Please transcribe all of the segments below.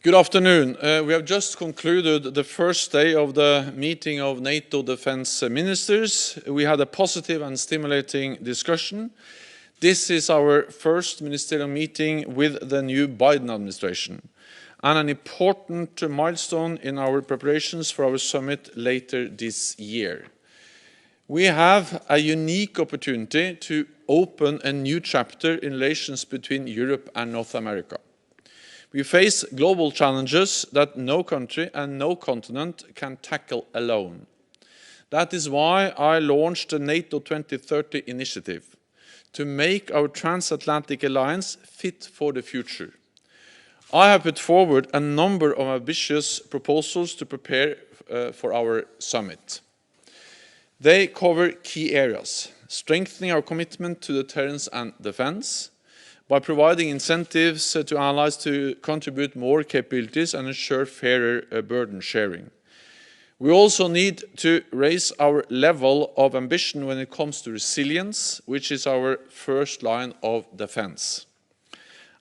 Good afternoon. We have just concluded the first day of the meeting of NATO defense ministers. We had a positive and stimulating discussion. This is our first ministerial meeting with the new Biden administration and an important milestone in our preparations for our summit later this year. We have a unique opportunity to open a new chapter in relations between Europe and North America. We face global challenges that no country and no continent can tackle alone. That is why I launched the NATO 2030 initiative, to make our transatlantic alliance fit for the future. I have put forward a number of ambitious proposals to prepare for our summit. They cover key areas: strengthening our commitment to deterrence and defense, by providing incentives to allies to contribute more capabilities and ensure fairer burden sharing. We also need to raise our level of ambition when it comes to resilience, which is our first line of defense.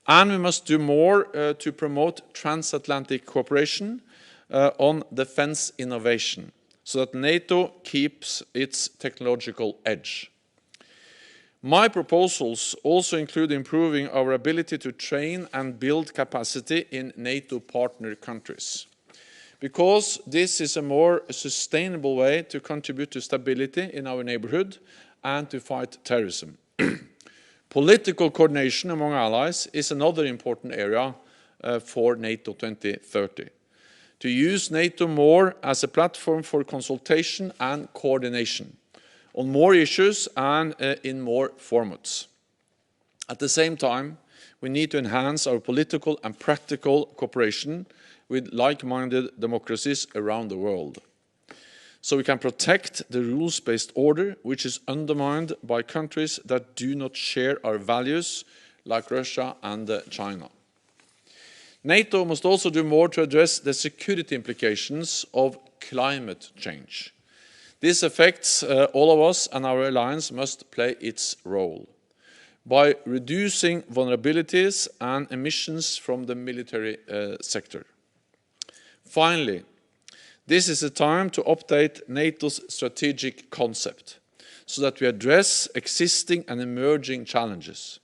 And we must do more to promote transatlantic cooperation on defense innovation, so that NATO keeps its technological edge. My proposals also include improving our ability to train and build capacity in NATO partner countries, because this is a more sustainable way to contribute to stability in our neighborhood and to fight terrorism. Political coordination among allies is another important area for NATO 2030. To use NATO more as a platform for consultation and coordination on more issues and in more formats. At the same time, we need to enhance our political and practical cooperation with like-minded democracies around the world, so we can protect the rules-based order, which is undermined by countries that do not share our values, like Russia and China. NATO must also do more to address the security implications of climate change. This affects all of us, and our alliance must play its role by reducing vulnerabilities and emissions from the military sector. Finally, this is a time to update NATO's strategic concept, so that we address existing and emerging challenges,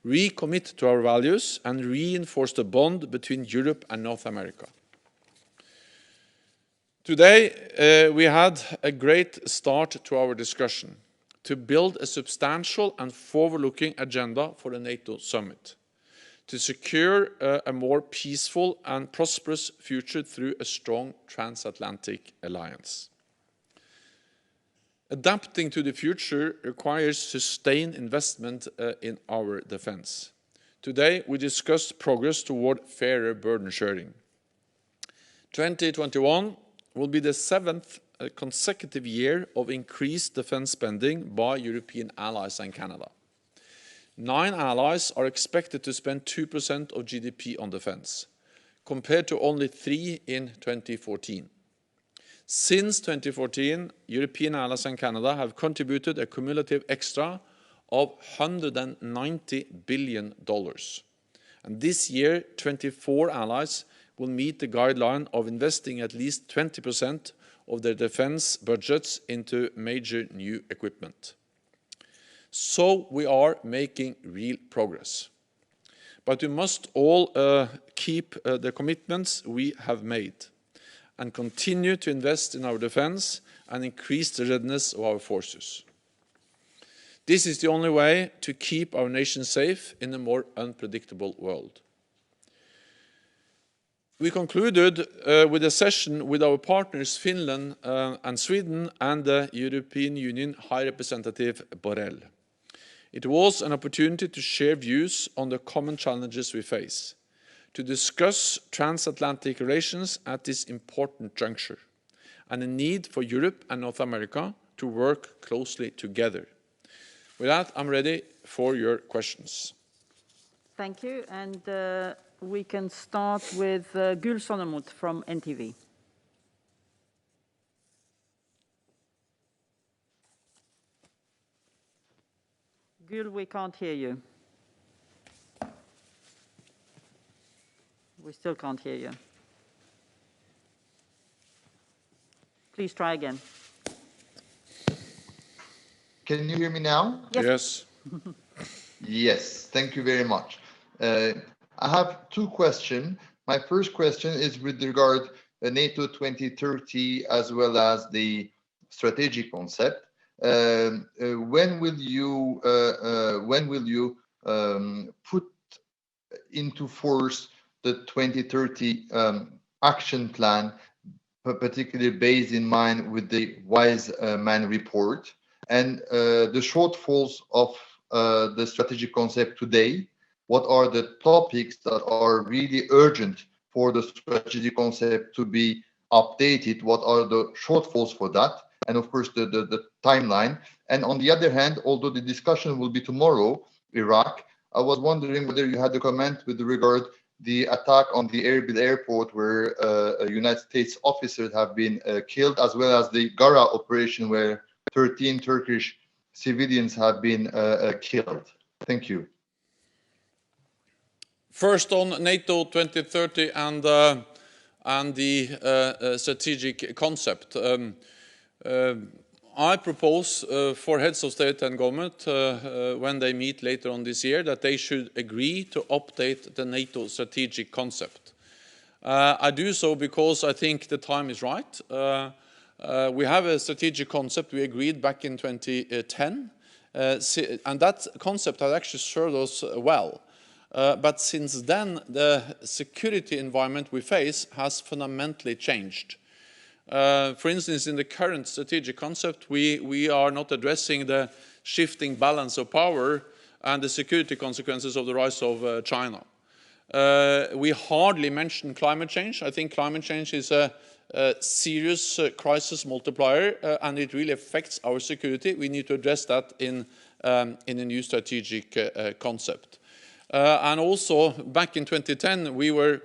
recommit to our values, and reinforce the bond between Europe and North America. Today, we had a great start to our discussion to build a substantial and forward-looking agenda for the NATO summit, to secure a more peaceful and prosperous future through a strong transatlantic alliance. Adapting to the future requires sustained investment in our defense. Today, we discussed progress toward fairer burden sharing. 2021 will be the 7th consecutive year of increased defense spending by European allies and Canada. 9 allies are expected to spend 2% of GDP on defense, compared to only 3 in 2014. Since 2014, European allies and Canada have contributed a cumulative extra of $190 billion. And this year, 24 allies will meet the guideline of investing at least 20% of their defense budgets into major new equipment. So we are making real progress. But we must all keep the commitments we have made and continue to invest in our defense and increase the readiness of our forces. This is the only way to keep our nation safe in a more unpredictable world. We concluded with a session with our partners Finland and Sweden and the European Union High Representative Borrell. It was an opportunity to share views on the common challenges we face, to discuss transatlantic relations at this important juncture, and the need for Europe and North America to work closely together. With that, I'm ready for your questions. Thank you, and we can start with Gül Sonemut from NTV. Gül, we can't hear you. We still can't hear you. Please try again. Can you hear me now? Yes. Yes, thank you very much. I have two questions. My first question is with regard to NATO 2030 as well as the strategic concept. When will you put into force the 2030 action plan, particularly based in mind with the Wise Man report and the shortfalls of the strategic concept today? What are the topics that are really urgent for the strategic concept to be updated? What are the shortfalls for that? And of course, the timeline. And on the other hand, although the discussion will be tomorrow, Iraq, I was wondering whether you had a comment with regard the attack on the Erbil airport where United States officers have been killed, as well as the Gara operation where 13 Turkish civilians have been killed. Thank you. First on NATO 2030 and the strategic concept. I propose for heads of state and government, when they meet later on this year, that they should agree to update the NATO strategic concept. I do so because I think the time is right. We have a strategic concept we agreed back in 2010, and that concept has actually served us well. But since then, the security environment we face has fundamentally changed. For instance, in the current strategic concept, we are not addressing the shifting balance of power and the security consequences of the rise of China. We hardly mention climate change. I think climate change is a serious crisis multiplier, and it really affects our security. We need to address that in a new strategic concept. And also, back in 2010, we were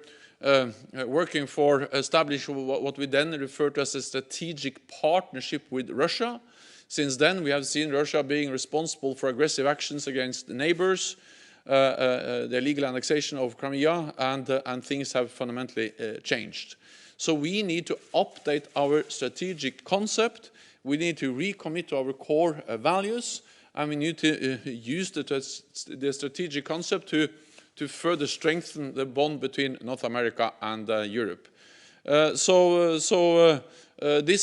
working for establishing what we then referred to as a strategic partnership with Russia. Since then, we have seen Russia being responsible for aggressive actions against the neighbors, the illegal annexation of Crimea, and things have fundamentally changed. So we need to update our strategic concept. We need to recommit to our core values, and we need to use the strategic concept to further strengthen the bond between North America and Europe. This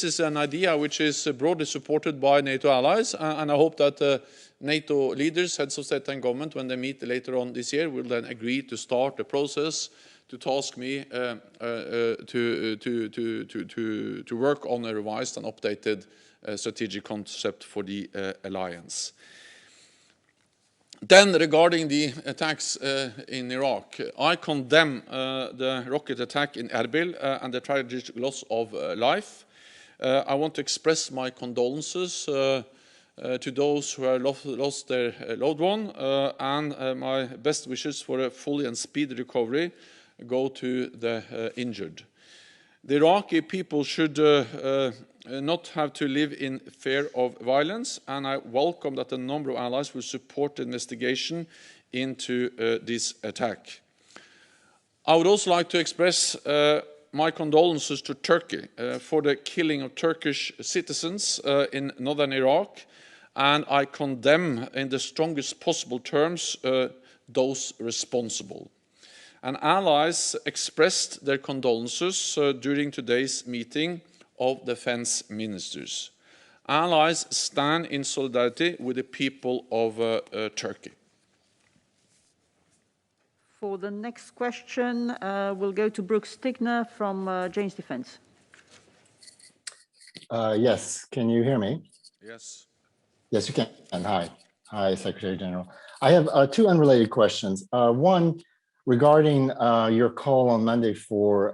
is an idea which is broadly supported by NATO allies, and I hope that NATO leaders, heads of state and government, when they meet later on this year, will then agree to start the process to task me to work on a revised and updated strategic concept for the alliance. Then, regarding the attacks in Iraq, I condemn the rocket attack in Erbil and the tragic loss of life. I want to express my condolences to those who have lost their loved one, and my best wishes for a full and speedy recovery go to the injured. The Iraqi people should not have to live in fear of violence, and I welcome that a number of allies will support the investigation into this attack. I would also like to express my condolences to Turkey for the killing of Turkish citizens in northern Iraq, and I condemn in the strongest possible terms those responsible. And allies expressed their condolences during today's meeting of defense ministers. Allies stand in solidarity with the people of Turkey. For the next question, we'll go to Brooks Stigner from Jane's Defense. Yes, can you hear me? Yes. Yes, you can. Hi. Hi, Secretary General. I have two unrelated questions. One, regarding your call on Monday for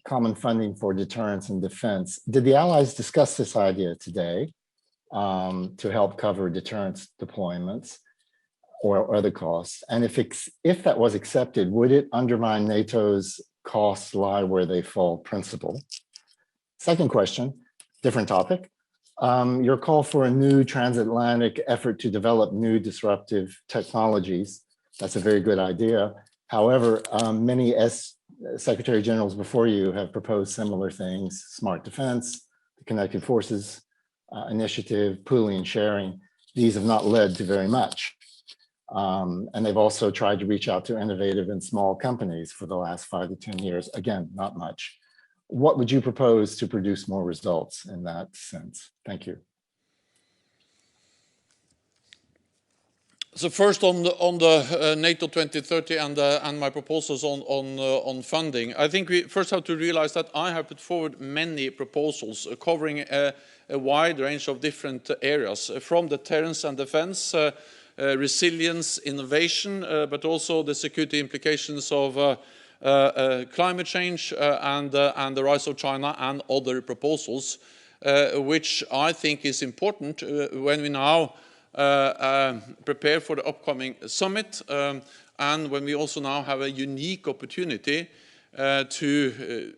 common funding for deterrence and defense. Did the Allies discuss this idea today to help cover deterrence deployments or other costs? And if that was accepted, would it undermine NATO's costs lie where they fall principle? Second question, different topic. Your call for a new transatlantic effort to develop new disruptive technologies. That's a very good idea. However, many Secretary Generals before you have proposed similar things: smart defense, the Connected Forces initiative, pooling and sharing. These have not led to very much. And they've also tried to reach out to innovative and small companies for the last 5 to 10 years. Again, not much. What would you propose to produce more results in that sense? Thank you. So first on the NATO 2030 and my proposals on funding, I think we first have to realize that I have put forward many proposals covering a wide range of different areas, from deterrence and defense, resilience, innovation, but also the security implications of climate change and the rise of China, and other proposals, which I think is important when we now prepare for the upcoming summit, and when we also now have a unique opportunity to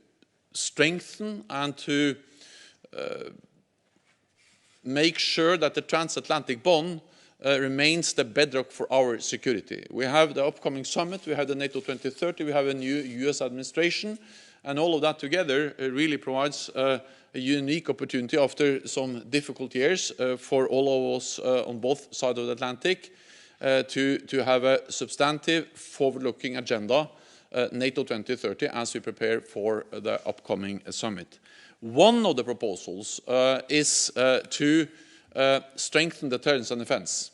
strengthen and to make sure that the transatlantic bond remains the bedrock for our security. We have the upcoming summit, we have the NATO 2030, we have a new US administration, and all of that together really provides a unique opportunity after some difficult years for all of us on both sides of the Atlantic to have a substantive, forward-looking agenda, NATO 2030, as we prepare for the upcoming summit. One of the proposals is to strengthen deterrence and defense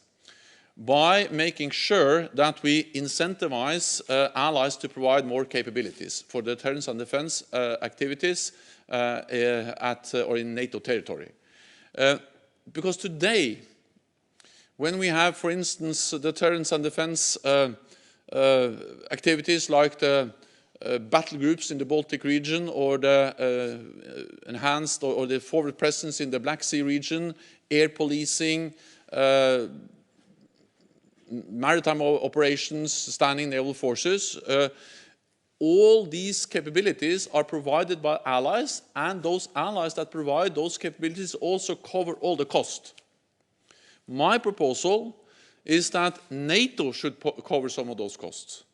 by making sure that we incentivize allies to provide more capabilities for deterrence and defense activities or in NATO territory. Because today, when we have, for instance, deterrence and defense activities like the battle groups in the Baltic region, or the enhanced or the forward presence in the Black Sea region, air policing, maritime operations, standing naval forces, all these capabilities are provided by allies, and those allies that provide those capabilities also cover all the cost. My proposal is that NATO should cover some of those costs,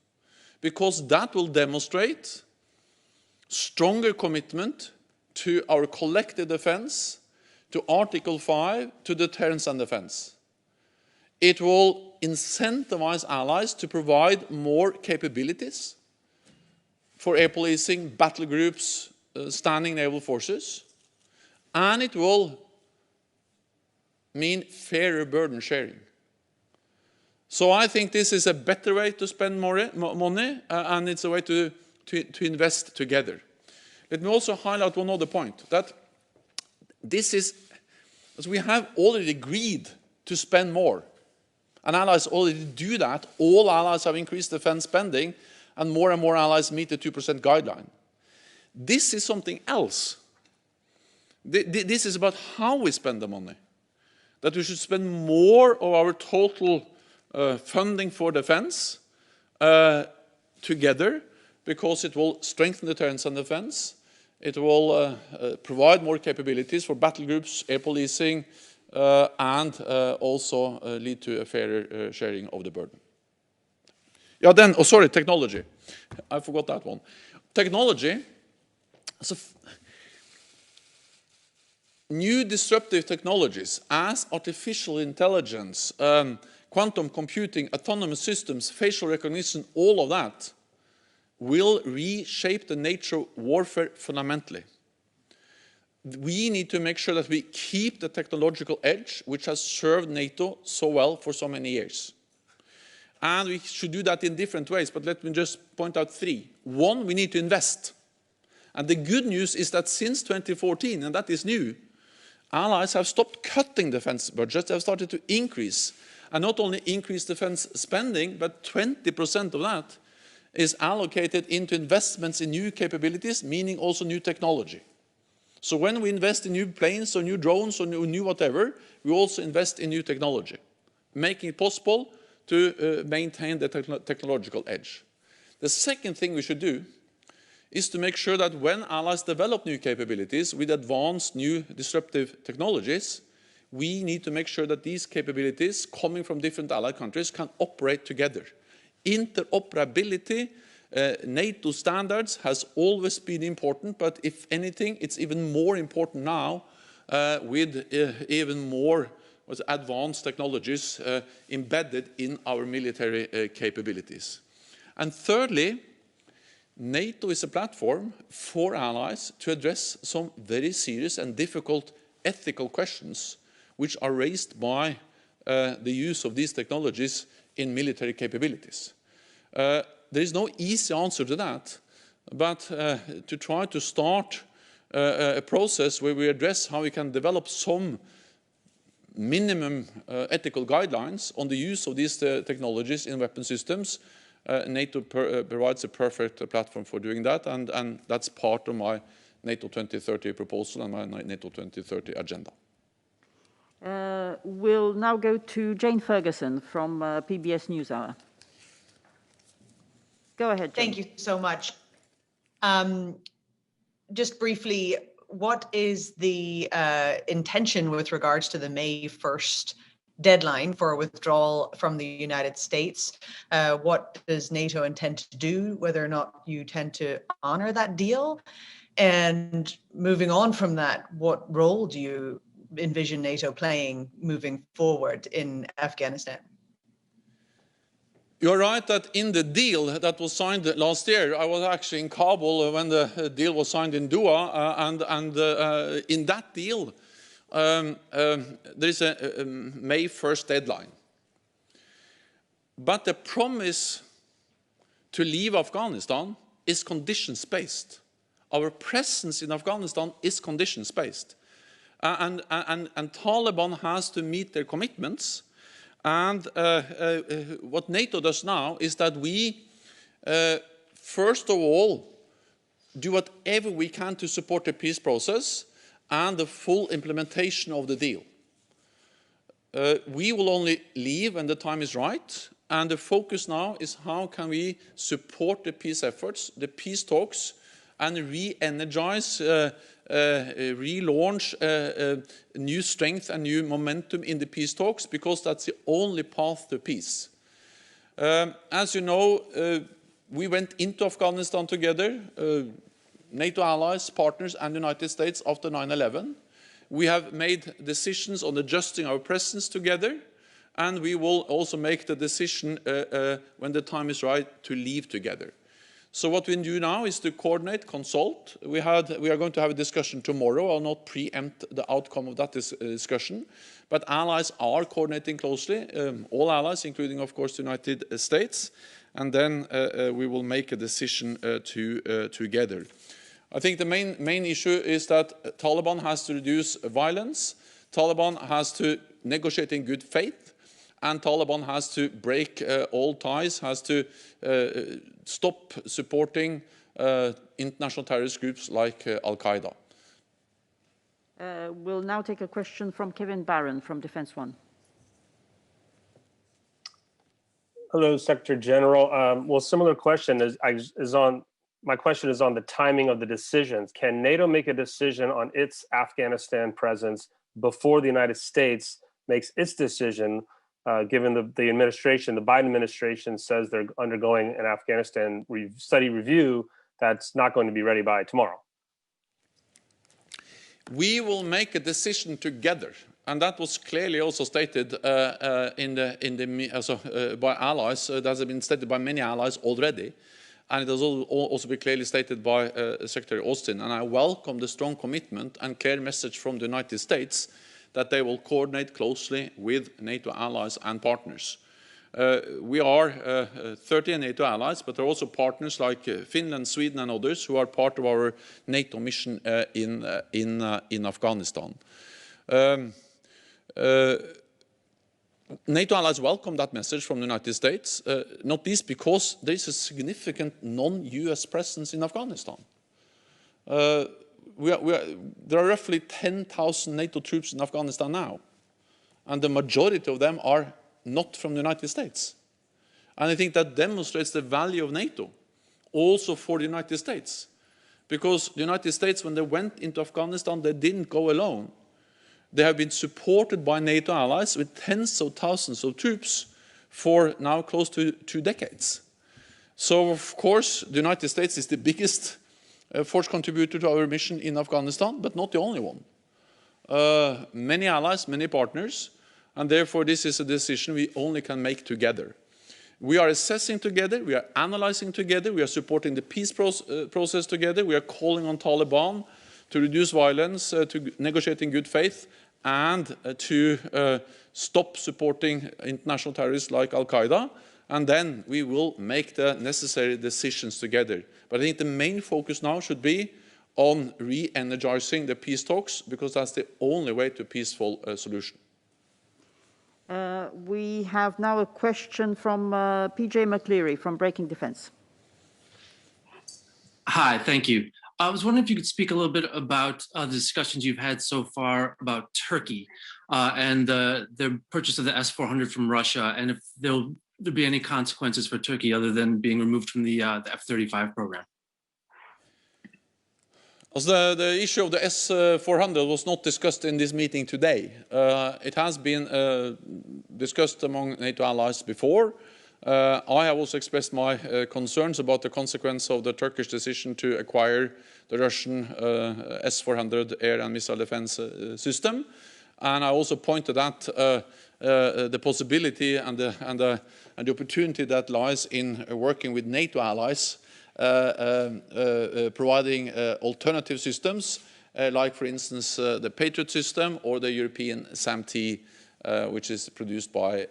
because that will demonstrate stronger commitment to our collective defense, to Article 5, to deterrence and defense. It will incentivize allies to provide more capabilities for air policing, battle groups, standing naval forces, and it will mean fairer burden sharing. So I think this is a better way to spend more money, and it's a way to invest together. Let me also highlight one other point, that this is, as we have already agreed to spend more, and allies already do that. All allies have increased defense spending, and more allies meet the 2% guideline. This is something else. This is about how we spend the money. That we should spend more of our total funding for defense together, because it will strengthen deterrence and defense. It will provide more capabilities for battle groups, air policing, and also lead to a fairer sharing of the burden. Yeah, then, oh sorry, technology. I forgot that one. Technology, so new disruptive technologies as artificial intelligence, quantum computing, autonomous systems, facial recognition, all of that will reshape the nature of warfare fundamentally. We need to make sure that we keep the technological edge, which has served NATO so well for so many years. And we should do that in different ways, but let me just point out three. One, we need to invest. And the good news is that since 2014, and that is new, allies have stopped cutting defense budgets, they have started to increase. And not only increase defense spending, but 20% of that is allocated into investments in new capabilities, meaning also new technology. So when we invest in new planes or new drones or new whatever, we also invest in new technology, making it possible to maintain the technological edge. The second thing we should do is to make sure that when allies develop new capabilities with advanced new disruptive technologies, we need to make sure that these capabilities coming from different allied countries can operate together Interoperability, NATO standards has always been important, but if anything, it's even more important now with even more advanced technologies embedded in our military capabilities. And thirdly, NATO is a platform for allies to address some very serious and difficult ethical questions which are raised by the use of these technologies in military capabilities. There is no easy answer to that, but to try to start a process where we address how we can develop some minimum ethical guidelines on the use of these technologies in weapon systems, NATO provides a perfect platform for doing that, and that's part of my NATO 2030 proposal and my NATO 2030 agenda. We'll now go to Jane Ferguson from PBS NewsHour. Go ahead, Jane. Thank you so much. Just briefly, what is the intention with regards to the May 1st deadline for withdrawal from the United States? What does NATO intend to do, whether or not you tend to honor that deal? And moving on from that, what role do you envision NATO playing moving forward in Afghanistan? You're right that in the deal that was signed last year, I was actually in Kabul when the deal was signed in Doha, and in that deal, there is a May 1st deadline. But the promise to leave Afghanistan is conditions-based. Our presence in Afghanistan is conditions-based. And Taliban has to meet their commitments. And what NATO does now is that we, first of all, do whatever we can to support the peace process and the full implementation of the deal. We will only leave when the time is right, and the focus now is how can we support the peace efforts, the peace talks, and re-energize, relaunch new strength and new momentum in the peace talks, because that's the only path to peace. As you know, we went into Afghanistan together, NATO allies, partners, and the United States after 9/11. We have made decisions on adjusting our presence together, and we will also make the decision when the time is right to leave together. So what we do now is to coordinate, consult. We are going to have a discussion tomorrow. I'll not preempt the outcome of that discussion, but allies are coordinating closely, all allies, including, of course, the United States, and then we will make a decision together. I think the main issue is that Taliban has to reduce violence, Taliban has to negotiate in good faith, and Taliban has to break all ties, has to stop supporting international terrorist groups like Al-Qaeda. We'll now take a question from Kevin Barron from Defense One. Hello, Secretary General. Well, similar question my question is on the timing of the decisions. Can NATO make a decision on its Afghanistan presence before the United States makes its decision, given the administration, the Biden administration says they're undergoing an Afghanistan study review that's not going to be ready by tomorrow? We will make a decision together, and that was clearly also stated by allies. That has been stated by many allies already, and it has also been clearly stated by Secretary Austin. And I welcome the strong commitment and clear message from the United States that they will coordinate closely with NATO allies and partners. We are 30 NATO allies, but there are also partners like Finland, Sweden, and others who are part of our NATO mission in Afghanistan. NATO allies welcome that message from the United States, not least because there is a significant non-US presence in Afghanistan. There are roughly 10,000 NATO troops in Afghanistan now, and the majority of them are not from the United States. And I think that demonstrates the value of NATO, also for the United States. Because the United States, when they went into Afghanistan, they didn't go alone. They have been supported by NATO allies with tens of thousands of troops for now close to 2 decades. So, of course, the United States is the biggest force contributor to our mission in Afghanistan, but not the only one. Many allies, many partners, and therefore this is a decision we only can make together. We are assessing together, we are analyzing together, we are supporting the peace process together, we are calling on Taliban to reduce violence, to negotiate in good faith, and to stop supporting international terrorists like Al-Qaeda, and then we will make the necessary decisions together. But I think the main focus now should be on re-energizing the peace talks, because that's the only way to a peaceful solution. We have now a question from PJ McCleary from Breaking Defense. Hi, thank you. I was wondering if you could speak a little bit about the discussions you've had so far about Turkey and the purchase of the S-400 from Russia, and if there'll be any consequences for Turkey other than being removed from the F-35 program. The issue of the S-400 was not discussed in this meeting today. It has been discussed among NATO allies before. I have also expressed my concerns about the consequence of the Turkish decision to acquire the Russian S-400 air and missile defense system. And I also pointed at the possibility and the opportunity that lies in working with NATO allies, providing alternative systems, like, for instance, the Patriot system or the European SAM-T, which is produced by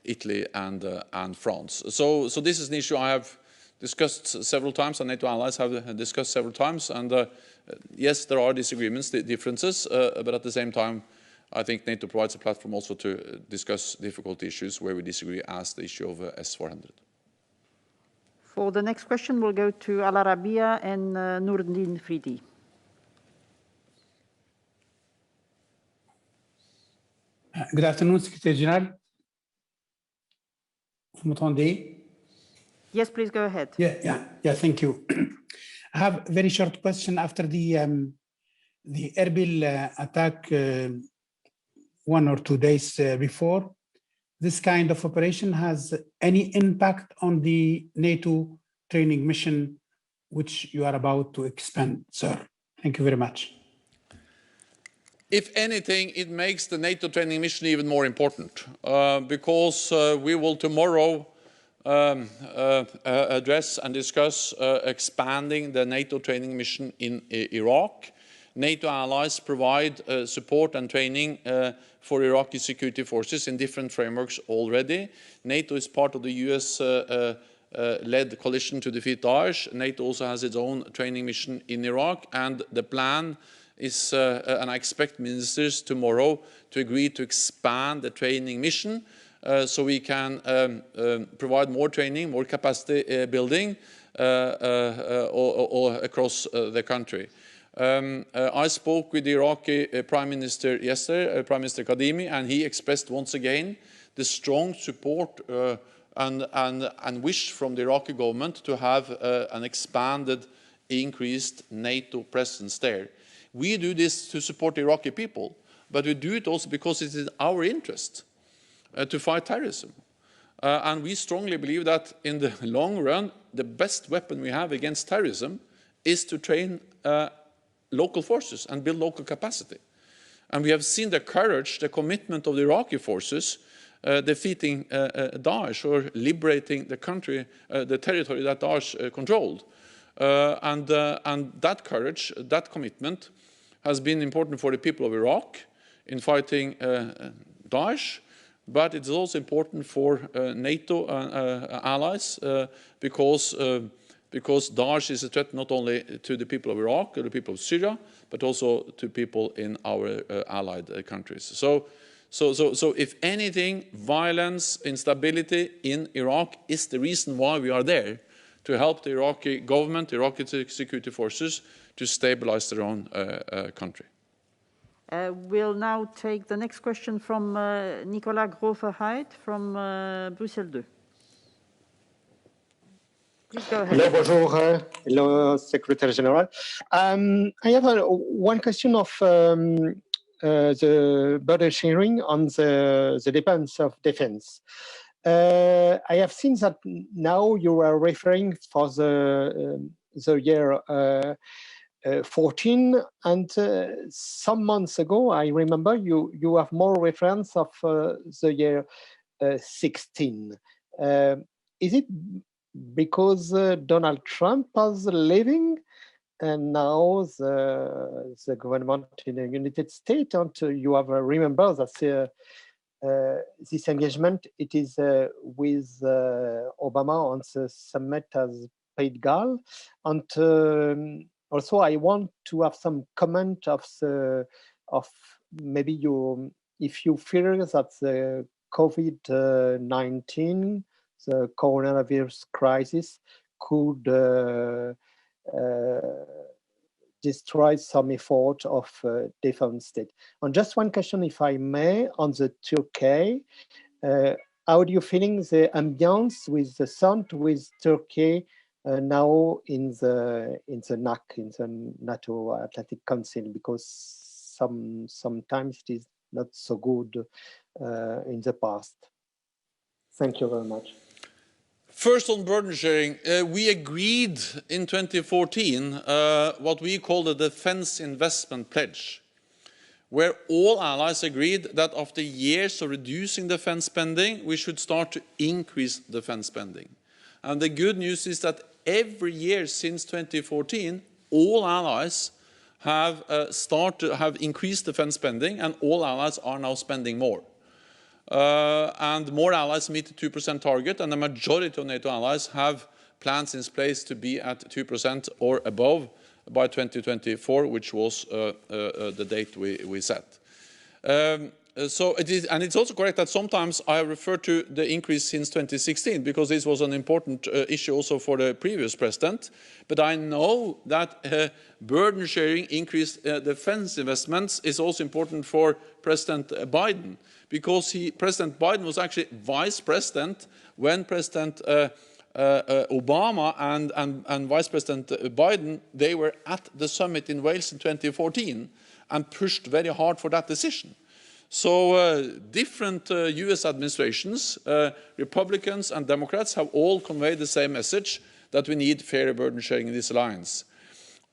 Italy and France. So this is an issue I have discussed several times, and NATO allies have discussed several times. And yes, there are disagreements, differences, but at the same time, I think NATO provides a platform also to discuss difficult issues where we disagree, as the issue of S-400. For the next question, we'll go to Al Arabiya and Nourdin Fridi. Good afternoon, Secretary General. Vous m'entendez? Yes, please go ahead. Yeah, thank you. I have a very short question after the Erbil attack 1 or 2 days before. This kind of operation has any impact on the NATO training mission, which you are about to expand, sir? Thank you very much. If anything, it makes the NATO training mission even more important, because we will tomorrow address and discuss expanding the NATO training mission in Iraq. NATO allies provide support and training for Iraqi security forces in different frameworks already. NATO is part of the US-led coalition to defeat Daesh. NATO also has its own training mission in Iraq, and the plan is, and I expect ministers tomorrow to agree to expand the training mission so we can provide more training, more capacity building all across the country. I spoke with the Iraqi Prime Minister yesterday, Prime Minister Kadhimi, and he expressed once again the strong support and wish from the Iraqi government to have an expanded, increased NATO presence there. We do this to support the Iraqi people, but we do it also because it is our interest to fight terrorism. And we strongly believe that in the long run, the best weapon we have against terrorism is to train local forces and build local capacity. And we have seen the courage, the commitment of the Iraqi forces defeating Daesh or liberating the country, the territory that Daesh controlled. And that courage, that commitment has been important for the people of Iraq in fighting Daesh, but it's also important for NATO allies because Daesh is a threat not only to the people of Iraq or the people of Syria, but also to people in our allied countries. So if anything, violence, instability in Iraq is the reason why we are there, to help the Iraqi government, the Iraqi security forces, to stabilize their own country. We'll now take the next question from Nicolas Groverheid from Bruxelles 2. Please go ahead. Hello, bonjour. Hello, Secretary General. I have one question of the burden sharing on the dependency of defense. I have seen that now you are referring for the year 14, and some months ago, I remember you have more reference of the year 16. Is it because Donald Trump is leaving, and now the government in the United States, and you have remember that this engagement, it is with Obama on the summit as paid Gal, and also I want to have some comment of maybe if you fear that the COVID-19, the coronavirus crisis, could destroy some effort of defense state. And just one question, if I may, on the Turkey, how do you feeling the ambience with the sound with Turkey now in the NAC, in the NATO Atlantic Council, because sometimes it is not so good in the past. Thank you very much. First, on burden sharing, we agreed in 2014 what we call the Defense Investment Pledge, where all allies agreed that after years of reducing defense spending, we should start to increase defense spending. And the good news is that every year since 2014, all allies have increased defense spending, and all allies are now spending more. And more allies meet the 2% target, and the majority of NATO allies have plans in place to be at 2% or above by 2024, which was the date we set. So it is, and it's also correct that sometimes I refer to the increase since 2016 because this was an important issue also for the previous president. But I know that burden sharing, increased defense investments is also important for President Biden, because President Biden was actually vice president when President Obama and Vice President Biden, they were at the summit in Wales in 2014 and pushed very hard for that decision. So different US administrations, Republicans and Democrats, have all conveyed the same message, that we need fairer burden sharing in this alliance.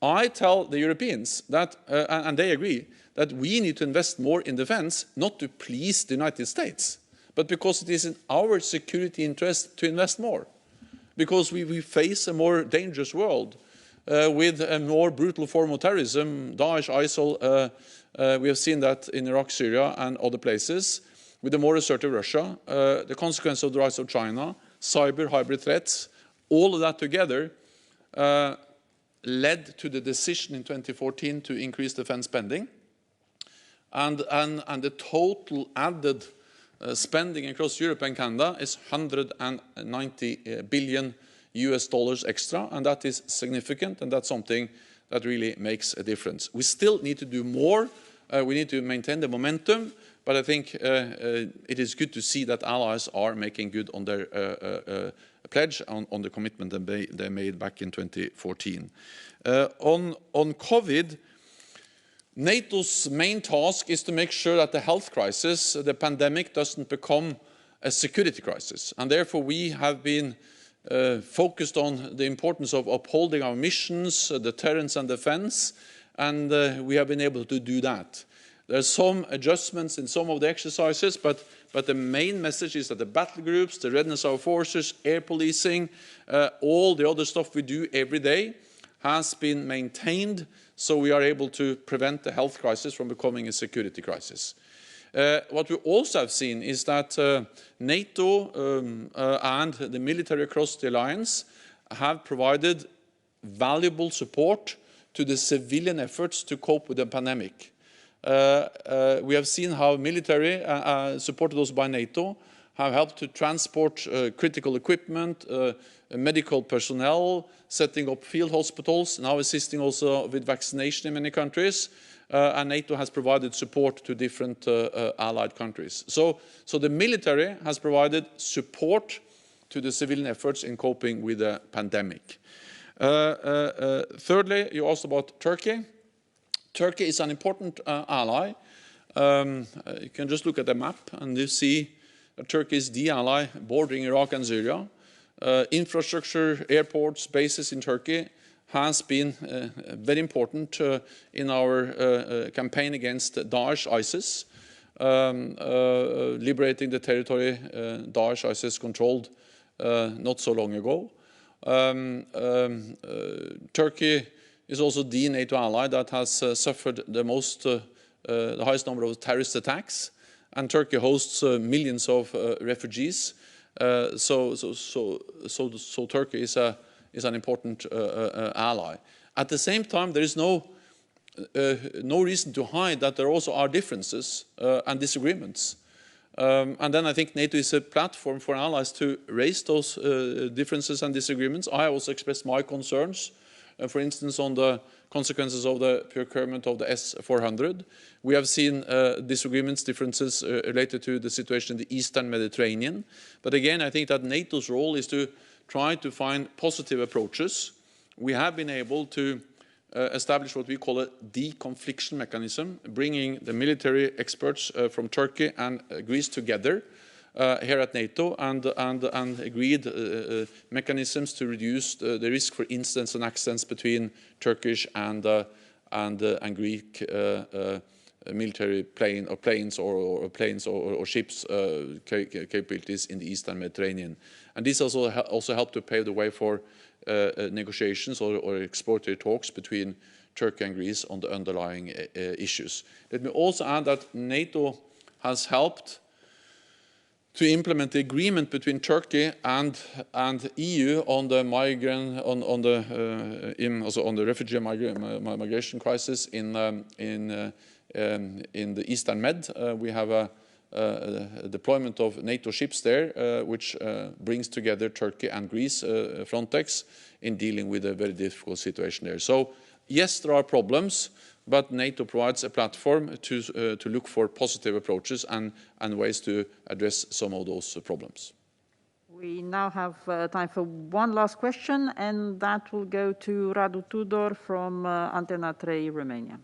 I tell the Europeans that, and they agree, that we need to invest more in defense, not to please the United States, but because it is in our security interest to invest more. Because we face a more dangerous world with a more brutal form of terrorism, Daesh, ISIL. We have seen that in Iraq, Syria, and other places, with a more assertive Russia, the consequence of the rise of China, cyber, hybrid threats, all of that together led to the decision in 2014 to increase defense spending. And the total added spending across Europe and Canada is $190 billion extra, and that is significant, and that's something that really makes a difference. We still need to do more. We need to maintain the momentum, but I think it is good to see that allies are making good on their pledge, on the commitment they made back in 2014. On COVID, NATO's main task is to make sure that the health crisis, the pandemic, doesn't become a security crisis. And therefore we have been focused on the importance of upholding our missions, deterrence and defense, and we have been able to do that. There are some adjustments in some of the exercises, but the main message is that the battle groups, the readiness of our forces, air policing, all the other stuff we do every day has been maintained, so we are able to prevent the health crisis from becoming a security crisis. What we also have seen is that NATO and the military across the alliance have provided valuable support to the civilian efforts to cope with the pandemic. We have seen how military, supported also by NATO, have helped to transport critical equipment, medical personnel, setting up field hospitals, now assisting also with vaccination in many countries. And NATO has provided support to different allied countries. So the military has provided support to the civilian efforts in coping with the pandemic. Thirdly, you asked about Turkey. Turkey is an important ally, You can just look at the map and you see that Turkey is the ally bordering Iraq and Syria. Infrastructure, airports, bases in Turkey has been very important in our campaign against Daesh, ISIS, liberating the territory Daesh, ISIS controlled not so long ago. Turkey is also the NATO ally that has suffered the highest number of terrorist attacks, and Turkey hosts millions of refugees. So Turkey is an important ally. At the same time, there is no reason to hide that there also are differences and disagreements. And then I think NATO is a platform for allies to raise those differences and disagreements. I also expressed my concerns, for instance, on the consequences of the procurement of the S-400. We have seen disagreements, differences related to the situation in the Eastern Mediterranean. But again, I think that NATO's role is to try to find positive approaches. We have been able to establish what we call a deconfliction mechanism, bringing the military experts from Turkey and Greece together here at NATO and agreed mechanisms to reduce the risk for incidents and accidents between Turkish and Greek military planes or ships capabilities in the Eastern Mediterranean. And this also helped to pave the way for negotiations or exploratory talks between Turkey and Greece on the underlying issues. Let me also add that NATO has helped to implement the agreement between Turkey and EU on the refugee migration crisis in the Eastern Med. We have a deployment of NATO ships there, which brings together Turkey and Greece, Frontex, in dealing with a very difficult situation there. So yes, there are problems, but NATO provides a platform to look for positive approaches and ways to address some of those problems. We now have time for one last question, and that will go to Radu Tudor from Antena 3 Romania.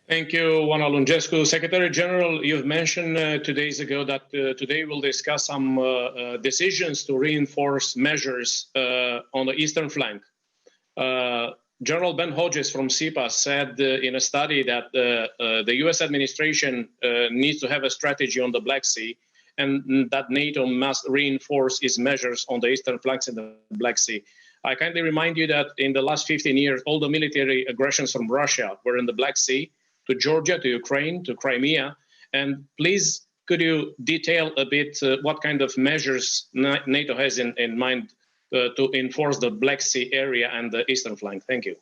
Thank you, Oana Lungescu. Secretary General, you've mentioned 2 days ago that today we'll discuss some decisions to reinforce measures on the eastern flank. General Ben Hodges from CIPA said in a study that the US administration needs to have a strategy on the Black Sea and that NATO must reinforce its measures on the eastern flanks in the Black Sea. I kindly remind you that in the last 15 years, all the military aggressions from Russia were in the Black Sea, to Georgia, to Ukraine, to Crimea. And please, could you detail a bit what kind of measures NATO has in mind to enforce the Black Sea area and the eastern flank? Thank you.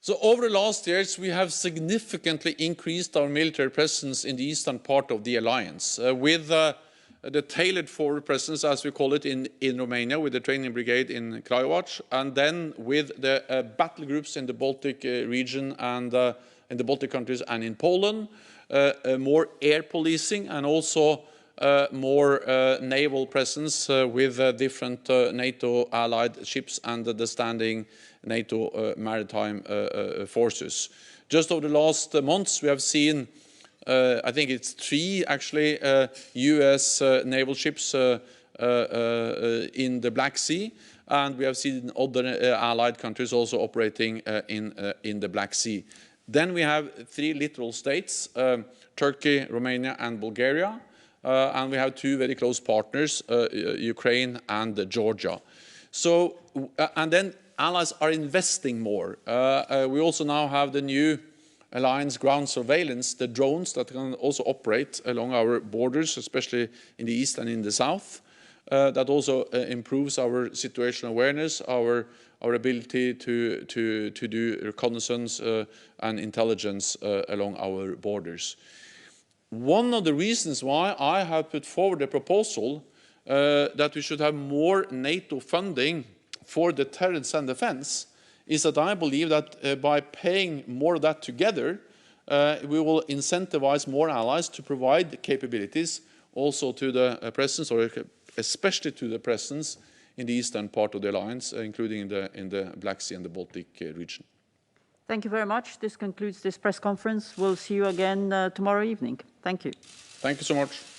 So over the last years, we have significantly increased our military presence in the eastern part of the alliance with the tailored forward presence, as we call it, in Romania, with the training brigade in Craiova, and then with the battle groups in the Baltic region and in the Baltic countries and in Poland, more air policing and also more naval presence with different NATO allied ships and the standing NATO maritime forces. Just over the last months, we have seen, I think it's 3 actually, US naval ships in the Black Sea, and we have seen other allied countries also operating in the Black Sea. Then we have 3 littoral states, Turkey, Romania, and Bulgaria. And we have 2 very close partners, Ukraine and Georgia. So, and then allies are investing more. We also now have the new alliance ground surveillance, the drones that can also operate along our borders, especially in the east and in the south. That also improves our situational awareness, our ability to do reconnaissance and intelligence along our borders. One of the reasons why I have put forward a proposal that we should have more NATO funding for deterrence and defense is that I believe that by paying more of that together, we will incentivize more allies to provide capabilities also to the presence, or especially to the presence in the eastern part of the alliance, including in the Black Sea and the Baltic region. Thank you very much. This concludes this press conference. We'll see you again tomorrow evening. Thank you. Thank you so much.